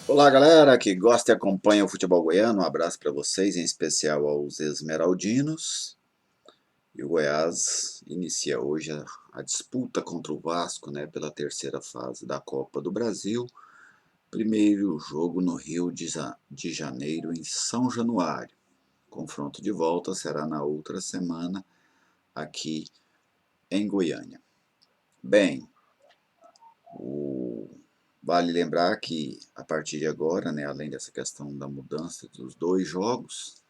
Olá, galera que gosta e acompanha o futebol goiano. Um abraço para vocês, em especial aos esmeraldinos. E o Goiás inicia hoje a disputa contra o Vasco, né, pela terceira fase da Copa do Brasil. Primeiro jogo no Rio de Janeiro, em São Januário. Confronto de volta será na outra semana, aqui em Goiânia. Bem, vale lembrar que a partir de agora, né, além dessa questão da mudança dos dois jogos,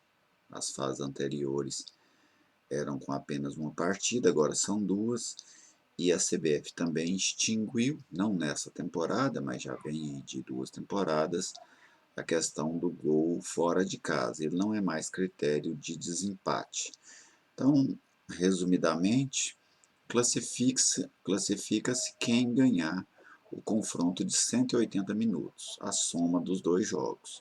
as fases anteriores eram com apenas uma partida, agora são duas, e a CBF também extinguiu, não nessa temporada, mas já vem de 2 temporadas, a questão do gol fora de casa. Ele não é mais critério de desempate. Então, resumidamente, classifica-se quem ganhar o confronto de 180 minutos, a soma dos dois jogos.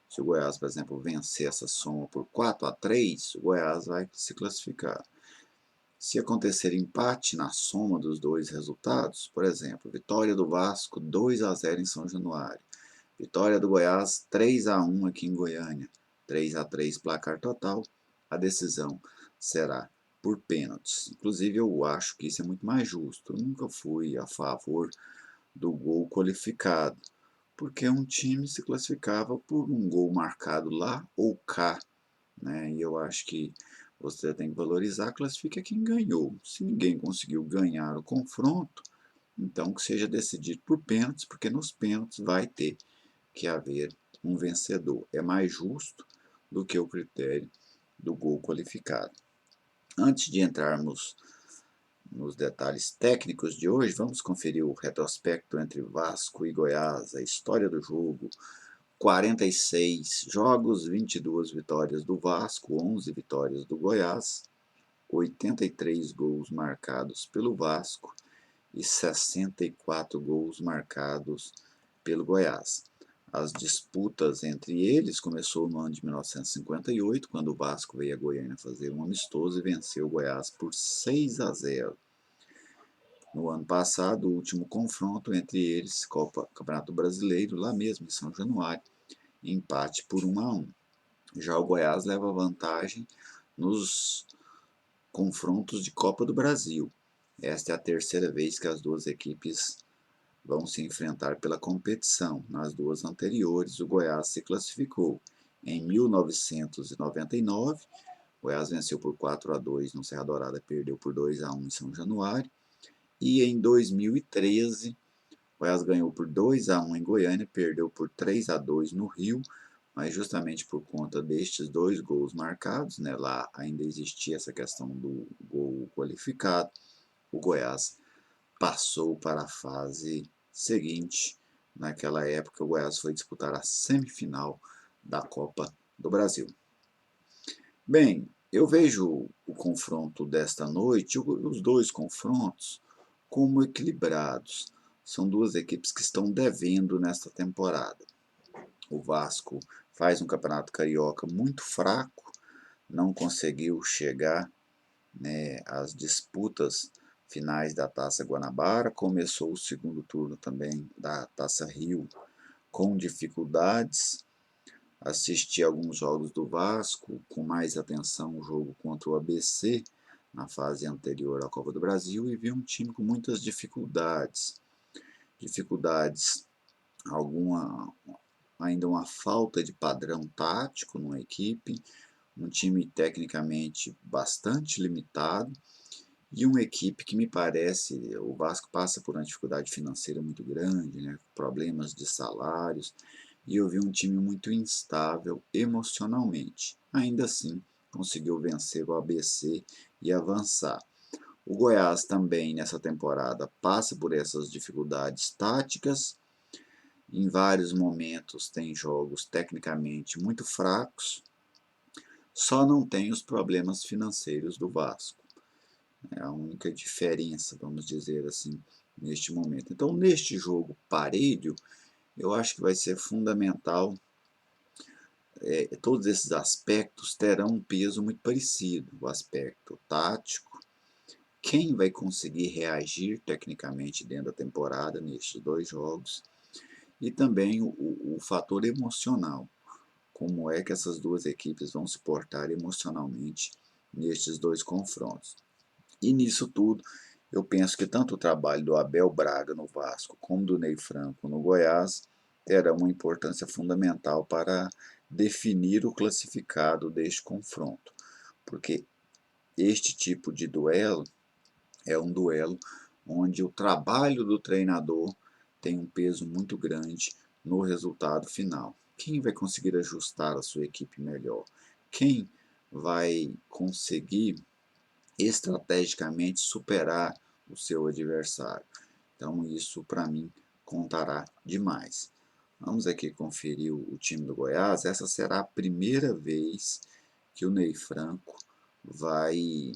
Se o Goiás, por exemplo, vencer essa soma por 4-3, o Goiás vai se classificar. Se acontecer empate na soma dos dois resultados, por exemplo, vitória do Vasco 2-0 em São Januário, vitória do Goiás 3-1 aqui em Goiânia, 3-3 placar total, a decisão será por pênaltis. Inclusive, eu acho que isso é muito mais justo. Eu nunca fui a favor do gol qualificado, porque um time se classificava por um gol marcado lá ou cá, né? E eu acho que você tem que valorizar, classifica quem ganhou. Se ninguém conseguiu ganhar o confronto, então que seja decidido por pênaltis, porque nos pênaltis vai ter que haver um vencedor. É mais justo do que o critério do gol qualificado. Antes de entrarmos nos detalhes técnicos de hoje, vamos conferir o retrospecto entre Vasco e Goiás, a história do jogo. 46 jogos, 22 vitórias do Vasco, 11 vitórias do Goiás, 83 gols marcados pelo Vasco e 64 gols marcados pelo Goiás. As disputas entre eles começou no ano de 1958, quando o Vasco veio a Goiânia fazer um amistoso e venceu o Goiás por 6-0. No ano passado, o último confronto entre eles, Campeonato Brasileiro, lá mesmo em São Januário, empate por 1-1. Já o Goiás leva vantagem nos confrontos de Copa do Brasil. Esta é a terceira vez que as duas equipes vão se enfrentar pela competição. Nas duas anteriores, o Goiás se classificou. Em 1999, o Goiás venceu por 4-2 no Serra Dourada, perdeu por 2-1 em São Januário. E em 2013, o Goiás ganhou por 2-1 em Goiânia, perdeu por 3-2 no Rio, mas justamente por conta destes dois gols marcados, né, lá ainda existia essa questão do gol qualificado, o Goiás passou para a fase seguinte. Naquela época, o Goiás foi disputar a semifinal da Copa do Brasil. Bem, eu vejo o confronto desta noite, os dois confrontos, como equilibrados. São duas equipes que estão devendo nesta temporada. O Vasco faz um campeonato carioca muito fraco, não conseguiu chegar, né, às disputas finais da Taça Guanabara, começou o segundo turno também da Taça Rio com dificuldades. Assisti alguns jogos do Vasco, com mais atenção o jogo contra o ABC, na fase anterior à Copa do Brasil, e vi um time com muitas dificuldades. Ainda uma falta de padrão tático numa equipe, um time tecnicamente bastante limitado, e uma equipe que me parece, o Vasco passa por uma dificuldade financeira muito grande, né, problemas de salários, e eu vi um time muito instável emocionalmente. Ainda assim, conseguiu vencer o ABC e avançar. O Goiás também, nessa temporada, passa por essas dificuldades táticas. Em vários momentos tem jogos tecnicamente muito fracos, só não tem os problemas financeiros do Vasco. É a única diferença, vamos dizer assim, neste momento. Então, neste jogo parelho, eu acho que vai ser fundamental. Todos esses aspectos terão um peso muito parecido. O aspecto tático, quem vai conseguir reagir tecnicamente dentro da temporada nestes dois jogos, e também o fator emocional, como é que essas duas equipes vão se portar emocionalmente nestes dois confrontos. E nisso tudo, eu penso que tanto o trabalho do Abel Braga no Vasco como do Ney Franco no Goiás terá uma importância fundamental para definir o classificado deste confronto, porque este tipo de duelo é um duelo onde o trabalho do treinador tem um peso muito grande no resultado final. Quem vai conseguir ajustar a sua equipe melhor? Quem vai conseguir estrategicamente superar o seu adversário? Então isso para mim contará demais. Vamos aqui conferir o time do Goiás. Essa será a primeira vez que o Ney Franco vai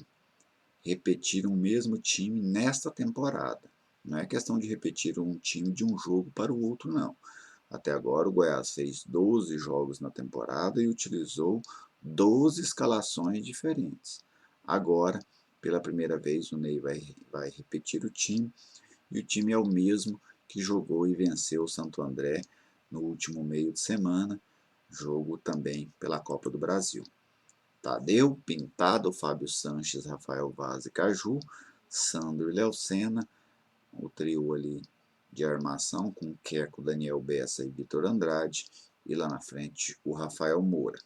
repetir o mesmo time nesta temporada. Não é questão de repetir um time de um jogo para o outro, não. Até agora o Goiás fez 12 jogos na temporada e utilizou 12 escalações diferentes. Agora, pela primeira vez, o Ney vai repetir o time, e o time é o mesmo que jogou e venceu o Santo André no último meio de semana, jogo também pela Copa do Brasil. Tadeu, Pintado, Fábio Sanches, Rafael Vaz e Caju, Sandro e Léo Senna, o trio ali de armação com Queco, Daniel Bessa e Vitor Andrade, e lá na frente o Rafael Moura.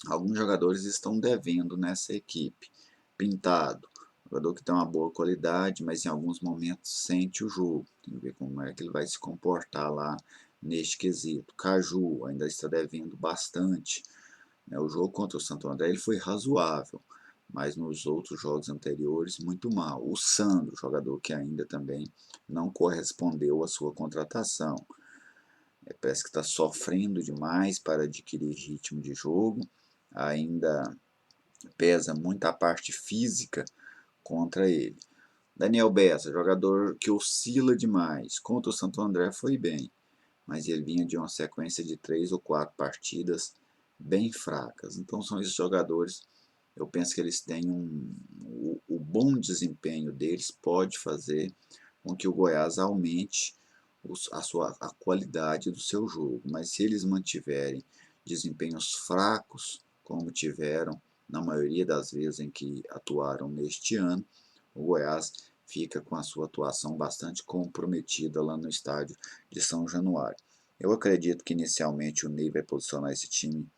Alguns jogadores estão devendo nessa equipe. Pintado, jogador que tem uma boa qualidade, mas em alguns momentos sente o jogo. Tem que ver como é que ele vai se comportar lá neste quesito. Caju ainda está devendo bastante. O jogo contra o Santo André ele foi razoável, mas nos outros jogos anteriores muito mal. O Sandro, jogador que ainda também não correspondeu à sua contratação. Parece que está sofrendo demais para adquirir ritmo de jogo, ainda pesa muito a parte física contra ele. Daniel Bessa, jogador que oscila demais. Contra o Santo André foi bem, mas ele vinha de uma sequência de 3 ou 4 partidas bem fracas. Então são esses jogadores, eu penso que eles têm o bom desempenho deles pode fazer com que o Goiás aumente a qualidade do seu jogo, mas se eles mantiverem desempenhos fracos, como tiveram na maioria das vezes em que atuaram neste ano, o Goiás fica com a sua atuação bastante comprometida lá no estádio de São Januário. Eu acredito que inicialmente o Ney vai posicionar esse time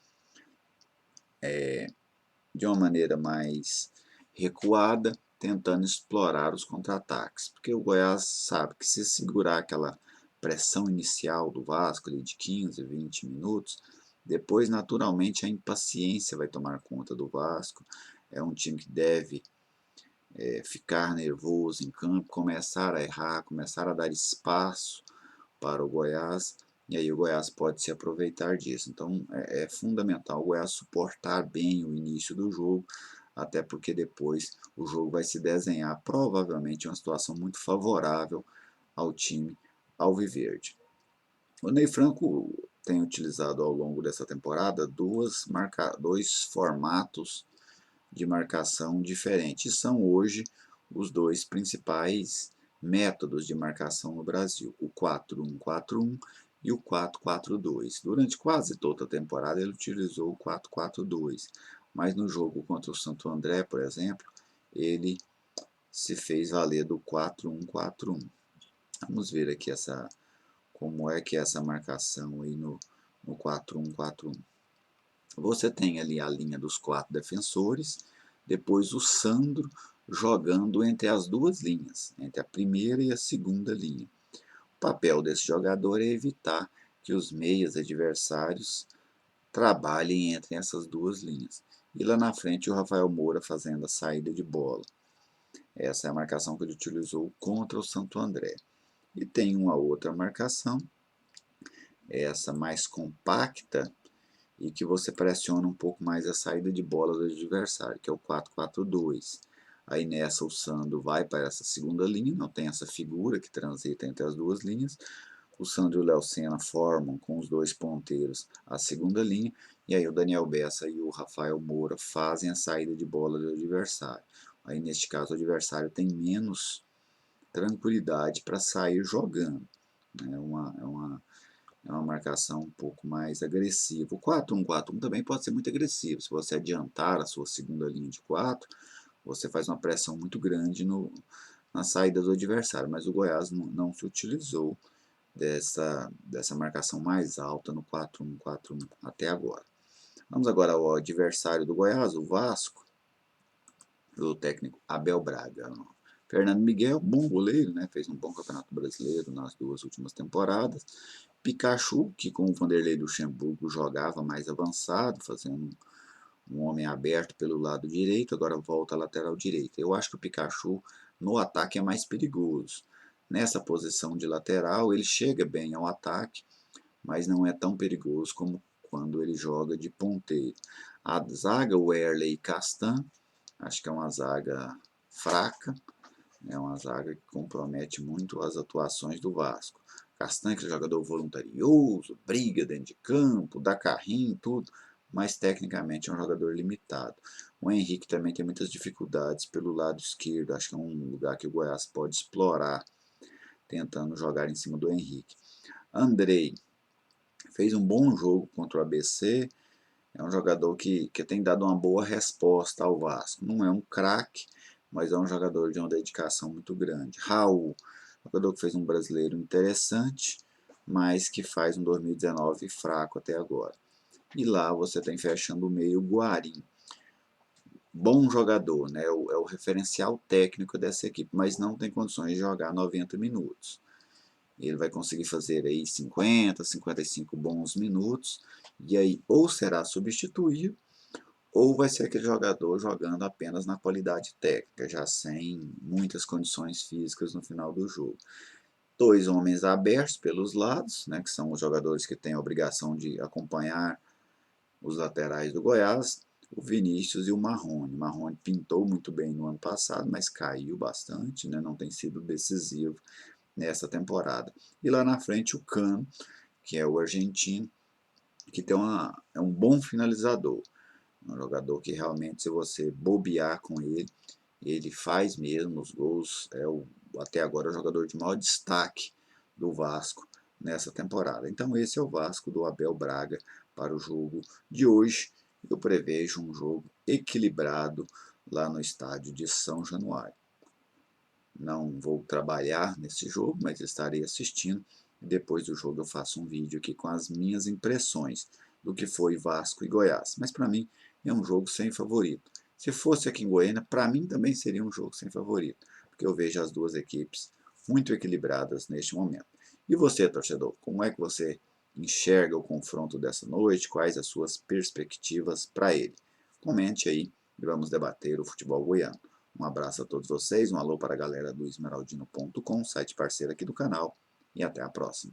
de uma maneira mais recuada, tentando explorar os contra-ataques, porque o Goiás sabe que se segurar aquela pressão inicial do Vasco ali de 15, 20 minutos, depois naturalmente a impaciência vai tomar conta do Vasco. É um time que deve ficar nervoso em campo, começar a errar, começar a dar espaço para o Goiás, e aí o Goiás pode se aproveitar disso. Então é fundamental o Goiás suportar bem o início do jogo, até porque depois o jogo vai se desenhar provavelmente uma situação muito favorável ao time alviverde. O Ney Franco tem utilizado ao longo dessa temporada dois formatos de marcação diferentes. São hoje os dois principais métodos de marcação no Brasil, o 4-1-4-1 e o 4-4-2. Durante quase toda a temporada ele utilizou o 4-4-2, mas no jogo contra o Santo André, por exemplo, ele se fez valer do 4-1-4-1. Vamos ver aqui como é que é essa marcação aí no 4-1-4-1. Você tem ali a linha dos 4 defensores, depois o Sandro jogando entre as duas linhas, entre a primeira e a segunda linha. O papel desse jogador é evitar que os meias adversários trabalhem entre essas duas linhas. E lá na frente o Rafael Moura fazendo a saída de bola. Essa é a marcação que ele utilizou contra o Santo André. E tem uma outra marcação, essa mais compacta, e que você pressiona um pouco mais a saída de bola do adversário, que é o 4-4-2. Aí nessa o Sandro vai para essa segunda linha, não tem essa figura que transita entre as duas linhas. O Sandro e o Léo Senna formam com os dois ponteiros a segunda linha, e aí o Daniel Bessa e o Rafael Moura fazem a saída de bola do adversário. Aí neste caso o adversário tem menos tranquilidade para sair jogando. É uma marcação um pouco mais agressiva. O 4-1-4-1 também pode ser muito agressivo. Se você adiantar a sua segunda linha de 4, você faz uma pressão muito grande na saída do adversário. Mas o Goiás não se utilizou dessa marcação mais alta no 4-1-4-1 até agora. Vamos agora ao adversário do Goiás, o Vasco, do técnico Abel Braga. Fernando Miguel, bom goleiro, né? Fez um bom campeonato brasileiro nas 2 últimas temporadas. Pikachu, que com o Vanderlei Luxemburgo jogava mais avançado, fazendo um homem aberto pelo lado direito, agora volta à lateral direita. Eu acho que o Pikachu no ataque é mais perigoso. Nessa posição de lateral, ele chega bem ao ataque, mas não é tão perigoso como quando ele joga de ponteiro. A zaga, o Wehrle e Castan, acho que é uma zaga fraca, é uma zaga que compromete muito as atuações do Vasco. Castan, que é jogador voluntarioso, briga dentro de campo, dá carrinho, tudo, mas tecnicamente é um jogador limitado. O Henrique também tem muitas dificuldades pelo lado esquerdo, acho que é um lugar que o Goiás pode explorar, tentando jogar em cima do Henrique. Andrei fez um bom jogo contra o ABC, é um jogador que tem dado uma boa resposta ao Vasco. Não é um craque, mas é um jogador de uma dedicação muito grande. Raul, jogador que fez um brasileiro interessante, mas que faz um 2019 fraco até agora. E lá você tem fechando o meio o Guarim. Bom jogador, né? É o referencial técnico dessa equipe, mas não tem condições de jogar 90 minutos. Ele vai conseguir fazer aí 50, 55 bons minutos, e aí ou será substituído, ou vai ser aquele jogador jogando apenas na qualidade técnica, já sem muitas condições físicas no final do jogo. 2 homens abertos pelos lados, né, que são os jogadores que têm a obrigação de acompanhar os laterais do Goiás, o Vinícius e o Marrone. O Marrone pintou muito bem no ano passado, mas caiu bastante, né, não tem sido decisivo nessa temporada. E lá na frente o Cano, que é o argentino, que é um bom finalizador. Um jogador que realmente, se você bobear com ele, ele faz mesmo os gols. Até agora o jogador de maior destaque do Vasco nessa temporada. Então esse é o Vasco do Abel Braga para o jogo de hoje. Eu prevejo um jogo equilibrado lá no estádio de São Januário. Não vou trabalhar nesse jogo, mas estarei assistindo. E depois do jogo eu faço um vídeo aqui com as minhas impressões do que foi Vasco e Goiás. Mas para mim é um jogo sem favorito. Se fosse aqui em Goiânia, para mim também seria um jogo sem favorito, porque eu vejo as duas equipes muito equilibradas neste momento. E você, torcedor, como é que você enxerga o confronto dessa noite? Quais as suas perspectivas para ele? Comente aí e vamos debater o futebol goiano. Um abraço a todos vocês, um alô para a galera do esmeraldino.com, site parceiro aqui do canal, e até a próxima.